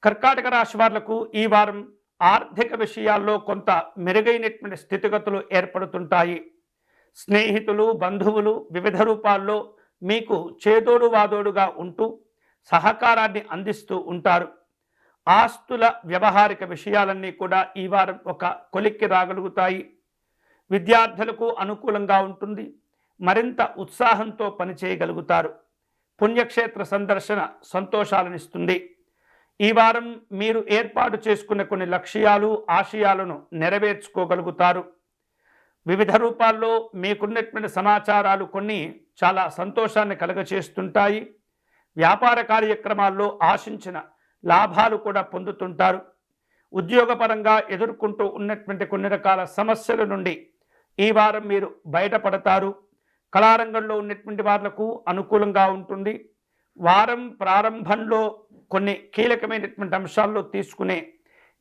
కర్కాటక రాశి వాళ్లకు ఈ వారం ఆర్థిక విషయాల్లో కొంత మెరుగైనటువంటి స్థితిగతులు ఏర్పడుతుంటాయి. స్నేహితులు, బంధువులు వివిధ రూపాల్లో మీకు చేదోడు వాదోడుగా ఉంటూ సహకారాన్ని అందిస్తూ ఉంటారు. ఆస్తుల వ్యవహారిక విషయాలన్నీ కూడా ఈ వారం ఒక కొలిక్కి రాగలుగుతాయి. విద్యార్థులకు అనుకూలంగా ఉంటుంది. మరింత ఉత్సాహంతో పనిచేయగలుగుతారు. పుణ్యక్షేత్ర సందర్శన సంతోషాలనిస్తుంది. ఈ వారం మీరు ఏర్పాటు చేసుకున్న కొన్ని లక్ష్యాలు, ఆశయాలను నెరవేర్చుకోగలుగుతారు. వివిధ రూపాల్లో మీకున్నటువంటి సమాచారాలు కొన్ని చాలా సంతోషాన్ని కలుగచేస్తుంటాయి. వ్యాపార కార్యక్రమాల్లో ఆశించిన లాభాలు కూడా పొందుతుంటారు. ఉద్యోగపరంగా ఎదుర్కొంటూ ఉన్నటువంటి కొన్ని రకాల సమస్యల నుండి ఈ వారం మీరు బయటపడతారు. కళారంగంలో ఉన్నటువంటి వాళ్లకు అనుకూలంగా ఉంటుంది. వారం ప్రారంభంలో కొన్ని కీలకమైనటువంటి అంశాల్లో తీసుకునే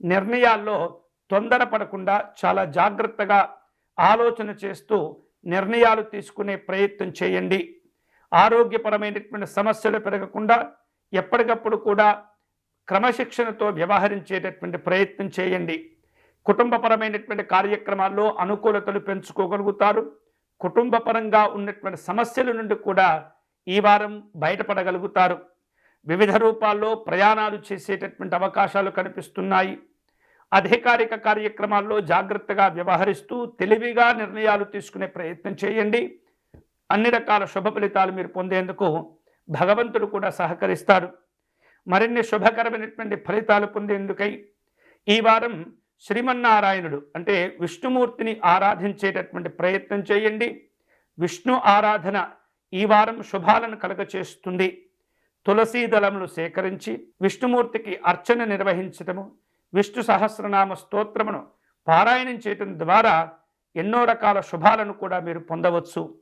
నిర్ణయాల్లో తొందరపడకుండా చాలా జాగ్రత్తగా ఆలోచన చేస్తూ నిర్ణయాలు తీసుకునే ప్రయత్నం చేయండి. ఆరోగ్యపరమైనటువంటి సమస్యలు పెరగకుండా ఎప్పటికప్పుడు కూడా క్రమశిక్షణతో వ్యవహరించేటటువంటి ప్రయత్నం చేయండి. కుటుంబపరమైనటువంటి కార్యక్రమాల్లో అనుకూలతలు పెంచుకోగలుగుతారు. కుటుంబపరంగా ఉన్నటువంటి సమస్యల నుండి కూడా ఈ వారం బయటపడగలుగుతారు. వివిధ రూపాల్లో ప్రయాణాలు చేసేటటువంటి అవకాశాలు కనిపిస్తున్నాయి. అధికారిక కార్యక్రమాల్లో జాగ్రత్తగా వ్యవహరిస్తూ తెలివిగా నిర్ణయాలు తీసుకునే ప్రయత్నం చేయండి. అన్ని రకాల శుభ ఫలితాలు మీరు పొందేందుకు భగవంతుడు కూడా సహకరిస్తాడు. మరిన్ని శుభకరమైనటువంటి ఫలితాలు పొందేందుకై ఈ వారం శ్రీమన్నారాయణుడు అంటే విష్ణుమూర్తిని ఆరాధించేటటువంటి ప్రయత్నం చేయండి. విష్ణు ఆరాధన ఈ వారం శుభాలను కలుగచేస్తుంది. తులసీ దళములు సేకరించి విష్ణుమూర్తికి అర్చన నిర్వహించటము, విష్ణు సహస్రనామ స్తోత్రమును పారాయణం చేయటం ద్వారా ఎన్నో రకాల శుభాలను కూడా మీరు పొందవచ్చు.